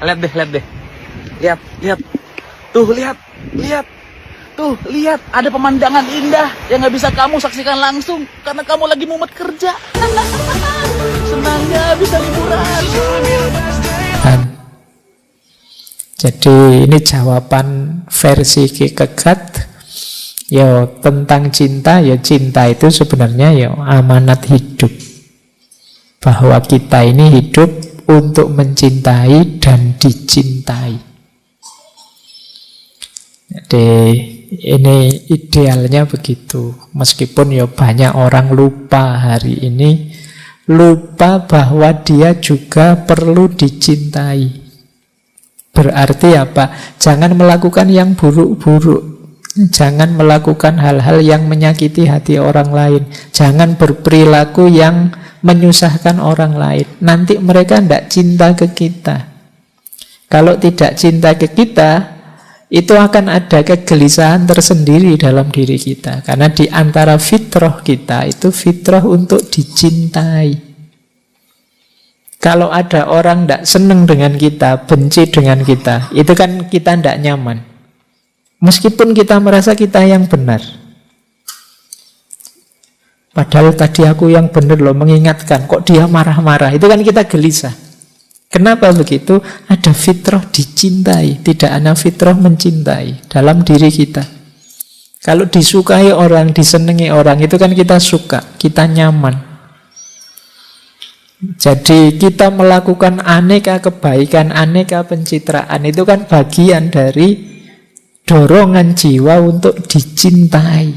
Lihat deh, lihat deh. Lihat, lihat. Tuh, lihat, lihat. Tuh, lihat. Ada pemandangan indah yang nggak bisa kamu saksikan langsung karena kamu lagi mumet kerja. Senangnya bisa liburan. Jadi ini jawaban versi Kierkegaard. Ya tentang cinta, ya cinta itu sebenarnya ya amanat hidup. Bahwa kita ini hidup untuk mencintai dan dicintai. Jadi ini idealnya begitu. Meskipun ya banyak orang lupa hari ini, lupa bahwa dia juga perlu dicintai. Berarti apa? Jangan melakukan yang buruk-buruk. Jangan melakukan hal-hal yang menyakiti hati orang lain. Jangan berperilaku yang menyusahkan orang lain. Nanti mereka tidak cinta ke kita. Kalau tidak cinta ke kita, itu akan ada kegelisahan tersendiri dalam diri kita. Karena di antara fitrah kita, itu fitrah untuk dicintai. Kalau ada orang tidak senang dengan kita, benci dengan kita, itu kan kita tidak nyaman. Meskipun kita merasa kita yang benar. Padahal tadi aku yang benar loh, mengingatkan. Kok dia marah-marah? Itu kan kita gelisah. Kenapa begitu? Ada fitrah dicintai, tidak ada fitrah mencintai dalam diri kita. Kalau disukai orang, disenangi orang, itu kan kita suka, kita nyaman. Jadi kita melakukan aneka kebaikan, aneka pencitraan, itu kan bagian dari dorongan jiwa untuk dicintai.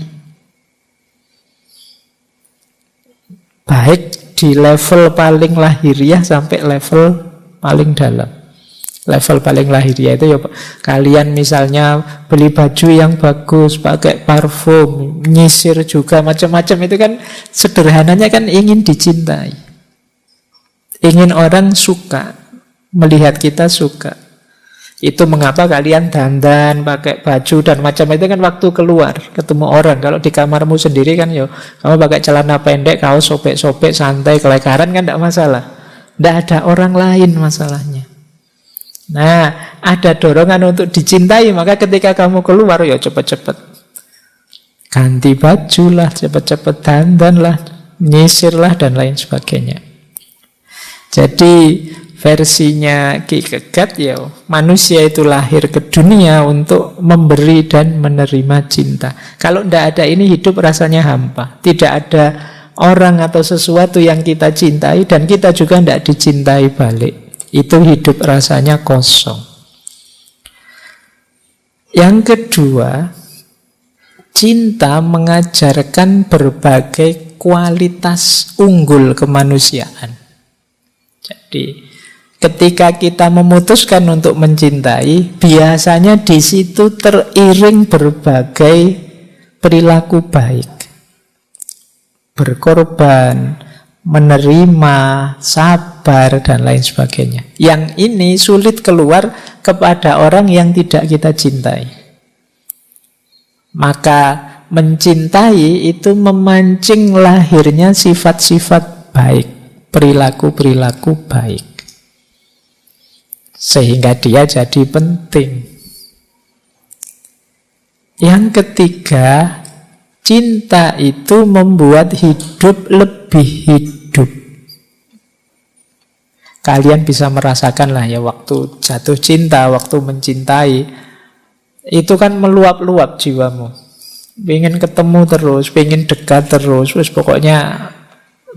Baik di level paling lahiriah sampai level paling dalam. Level paling lahiriah itu ya kalian misalnya beli baju yang bagus, pakai parfum, nyisir juga macam-macam, itu kan sederhananya kan ingin dicintai. Ingin orang suka, melihat kita suka. Itu mengapa kalian dandan, pakai baju dan macam itu kan waktu keluar, ketemu orang. Kalau di kamarmu sendiri kan yo, kamu pakai celana pendek, kaos sobek-sobek, santai, kelekaran kan tidak masalah. Tidak ada orang lain masalahnya. Nah, ada dorongan untuk dicintai, maka ketika kamu keluar, ya cepat-cepat ganti baju lah, cepat-cepat dandan lah, nyisir lah, dan lain sebagainya. Jadi versinya Kierkegaard ya, manusia itu lahir ke dunia untuk memberi dan menerima cinta. Kalau tidak ada ini, hidup rasanya hampa. Tidak ada orang atau sesuatu yang kita cintai dan kita juga tidak dicintai balik. Itu hidup rasanya kosong. Yang kedua, cinta mengajarkan berbagai kualitas unggul kemanusiaan. Jadi ketika kita memutuskan untuk mencintai, biasanya di situ teriring berbagai perilaku baik. Berkorban, menerima, sabar, dan lain sebagainya. Yang ini sulit keluar kepada orang yang tidak kita cintai. Maka mencintai itu memancing lahirnya sifat-sifat baik, perilaku-perilaku baik. Sehingga dia jadi penting. Yang ketiga, cinta itu membuat hidup lebih hidup. Kalian bisa merasakan lah ya, waktu jatuh cinta, waktu mencintai, itu kan meluap-luap jiwamu. Pengen ketemu terus, pengen dekat terus, pokoknya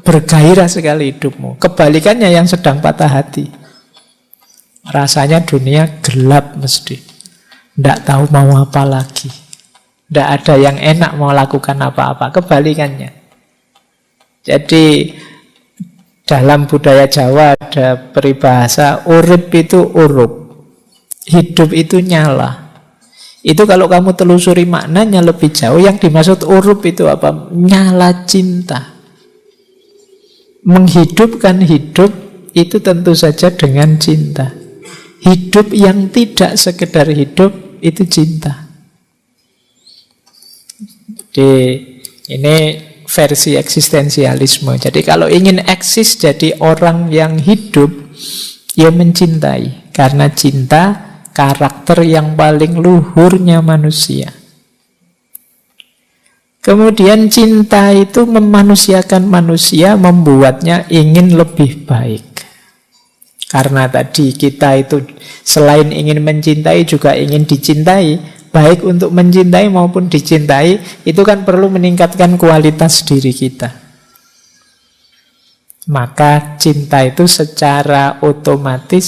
bergairah sekali hidupmu. Kebalikannya yang sedang patah hati, rasanya dunia gelap mesti. Tidak tahu mau apa lagi. Tidak ada yang enak mau lakukan apa-apa. Kebalikannya. Jadi dalam budaya Jawa ada peribahasa, urip itu urup, hidup itu nyala. Itu kalau kamu telusuri maknanya lebih jauh, yang dimaksud urup itu apa? Nyala cinta. Menghidupkan hidup itu tentu saja dengan cinta. Hidup yang tidak sekedar hidup itu cinta. Jadi ini versi eksistensialisme. Jadi kalau ingin eksis jadi orang yang hidup, ya mencintai. Karena cinta karakter yang paling luhurnya manusia. Kemudian cinta itu memanusiakan manusia, membuatnya ingin lebih baik. Karena tadi kita itu selain ingin mencintai juga ingin dicintai. Baik untuk mencintai maupun dicintai, itu kan perlu meningkatkan kualitas diri kita. Maka cinta itu secara otomatis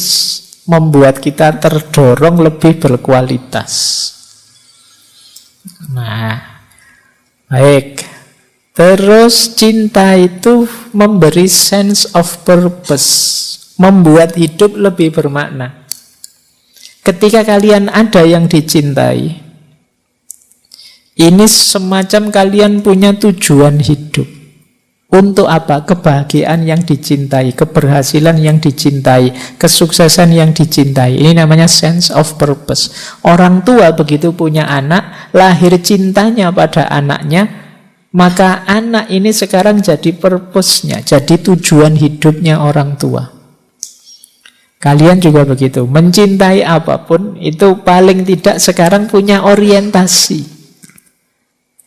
membuat kita terdorong lebih berkualitas. Nah, baik. Terus cinta itu memberi sense of purpose, membuat hidup lebih bermakna. Ketika kalian ada yang dicintai, ini semacam kalian punya tujuan hidup. Untuk apa? Kebahagiaan yang dicintai, keberhasilan yang dicintai, kesuksesan yang dicintai. Ini namanya sense of purpose. Orang tua begitu punya anak, lahir cintanya pada anaknya, maka anak ini sekarang jadi purpose-nya, jadi tujuan hidupnya orang tua. Kalian juga begitu, mencintai apapun itu paling tidak sekarang punya orientasi.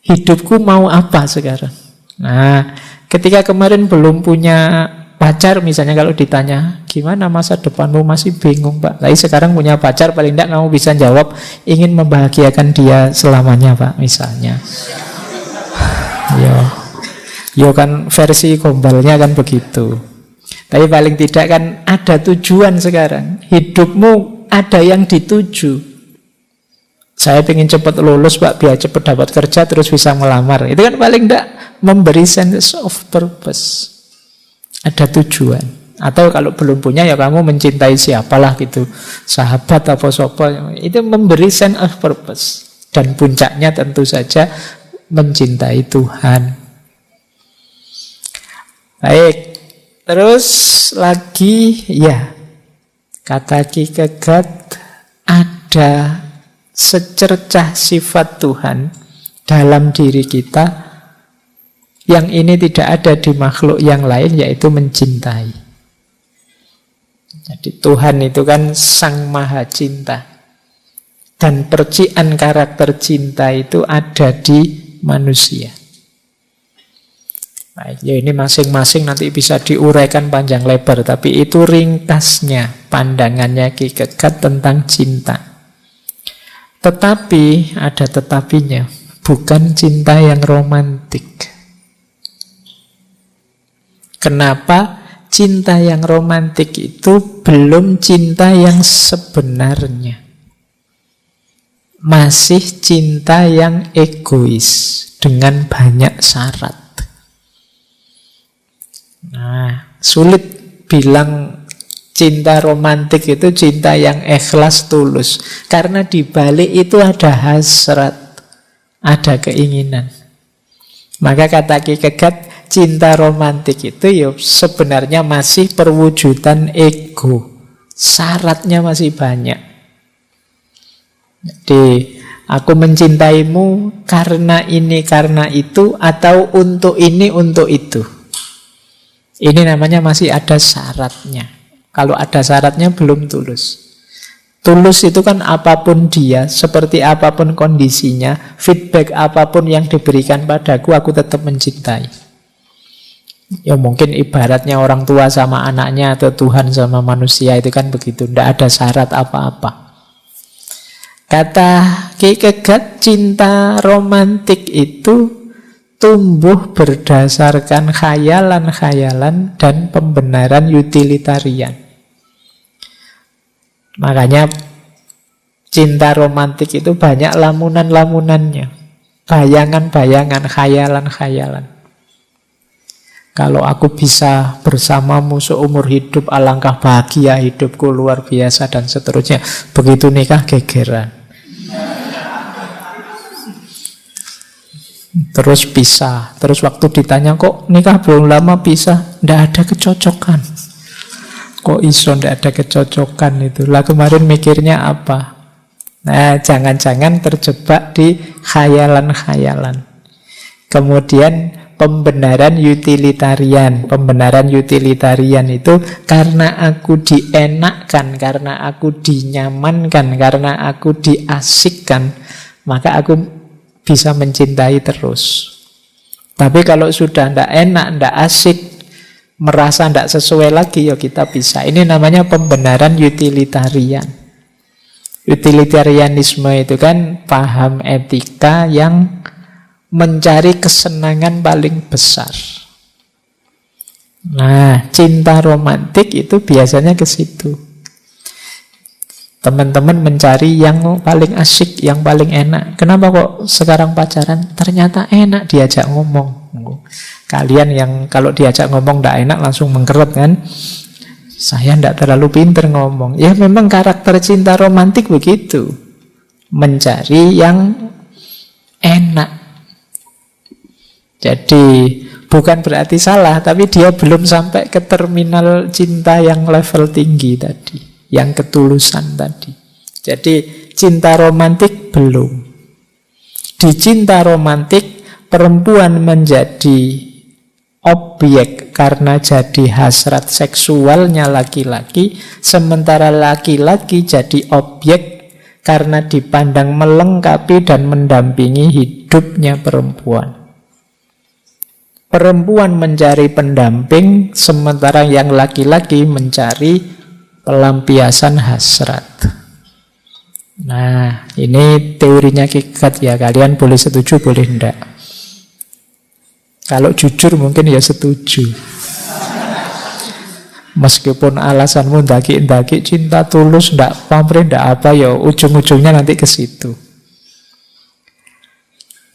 Hidupku mau apa sekarang? Nah, ketika kemarin belum punya pacar misalnya, kalau ditanya gimana masa depanmu, masih bingung Pak. Tapi sekarang punya pacar, paling tidak kamu bisa jawab ingin membahagiakan dia selamanya Pak, misalnya. Yo kan versi gombalnya kan begitu. Tapi paling tidak kan ada tujuan sekarang. Hidupmu ada yang dituju. Saya ingin cepat lulus Pak, biar cepat dapat kerja terus bisa melamar. Itu kan paling tidak memberi sense of purpose. Ada tujuan. Atau kalau belum punya ya kamu mencintai siapalah gitu, sahabat atau sopo. Itu memberi sense of purpose. Dan puncaknya tentu saja mencintai Tuhan. Baik. Terus lagi ya, kata Ki Kegat, ada secercah sifat Tuhan dalam diri kita yang ini tidak ada di makhluk yang lain, yaitu mencintai. Jadi Tuhan itu kan Sang Maha Cinta, dan percikan karakter cinta itu ada di manusia. Baik, ya ini masing-masing nanti bisa diuraikan panjang lebar, tapi itu ringkasnya pandangannya Ki Kegat tentang cinta. Tetapi ada tetapinya, bukan cinta yang romantik. Kenapa? Cinta yang romantik itu belum cinta yang sebenarnya. Masih cinta yang egois dengan banyak syarat. Nah, sulit bilang cinta romantik itu cinta yang ikhlas tulus, karena di balik itu ada hasrat, ada keinginan. Maka kata Ki Kegat, cinta romantik itu ya sebenarnya masih perwujudan ego, syaratnya masih banyak. Jadi aku mencintaimu karena ini, karena itu, atau untuk ini, untuk itu. Ini namanya masih ada syaratnya. Kalau ada syaratnya belum tulus. Tulus itu kan apapun dia, seperti apapun kondisinya, feedback apapun yang diberikan padaku, aku tetap mencintai. Ya mungkin ibaratnya orang tua sama anaknya, atau Tuhan sama manusia, itu kan begitu. Tidak ada syarat apa-apa. Kata Ki Kegat, cinta romantik itu tumbuh berdasarkan khayalan-khayalan dan pembenaran utilitarian. Makanya cinta romantik itu banyak lamunan-lamunannya, bayangan-bayangan, khayalan-khayalan. Kalau aku bisa bersamamu seumur hidup, alangkah bahagia hidupku, luar biasa, dan seterusnya. Begitu nikah gegeran. Terus pisah. Terus waktu ditanya, kok nikah belum lama pisah? Tidak ada kecocokan. Kok iso tidak ada kecocokan itu? Lah kemarin mikirnya apa? Nah, jangan-jangan terjebak di khayalan-khayalan. Kemudian pembenaran utilitarian. Pembenaran utilitarian itu karena aku dienakkan, karena aku dinyamankan, karena aku diasikkan, maka aku bisa mencintai terus. Tapi kalau sudah tidak enak, tidak asik, merasa tidak sesuai lagi, ya kita bisa. Ini namanya pembenaran utilitarian. Utilitarianisme itu kan paham etika yang mencari kesenangan paling besar. Nah, cinta romantik itu biasanya ke situ. Teman-teman mencari yang paling asik, yang paling enak. Kenapa kok sekarang pacaran? Ternyata enak diajak ngomong. Kalian yang kalau diajak ngomong tidak enak langsung mengkeret kan? Saya tidak terlalu pinter ngomong. Ya memang karakter cinta romantik begitu. Mencari yang enak. Jadi bukan berarti salah, tapi dia belum sampai ke terminal cinta yang level tinggi tadi, yang ketulusan tadi. Jadi cinta romantik belum. Di cinta romantik perempuan menjadi objek karena jadi hasrat seksualnya laki-laki, sementara laki-laki jadi objek karena dipandang melengkapi dan mendampingi hidupnya perempuan. Perempuan mencari pendamping, sementara yang laki-laki mencari pelampiasan hasrat. Nah, ini teorinya Kierkegaard ya. Kalian boleh setuju, boleh enggak. Kalau jujur mungkin ya setuju. Meskipun alasanmu ndaki-ndaki cinta tulus, ndak pamrih, ndak apa, ya ujung-ujungnya nanti ke situ.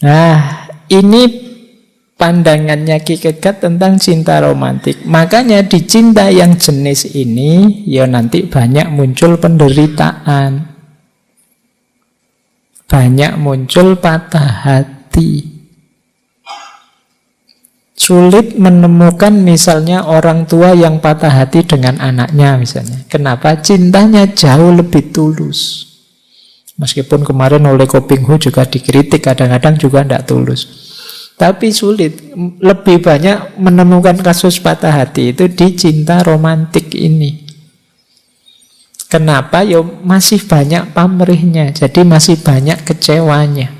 Nah, ini pandangannya Kierkegaard tentang cinta romantik. Makanya di cinta yang jenis ini, ya nanti banyak muncul penderitaan. Banyak muncul patah hati. Sulit menemukan misalnya orang tua yang patah hati dengan anaknya misalnya. Kenapa? Cintanya jauh lebih tulus. Meskipun kemarin oleh Kopingho juga dikritik, kadang-kadang juga tidak tulus. Tapi sulit, lebih banyak menemukan kasus patah hati itu di cinta romantik ini. Kenapa? Ya masih banyak pamrihnya, jadi masih banyak kecewanya.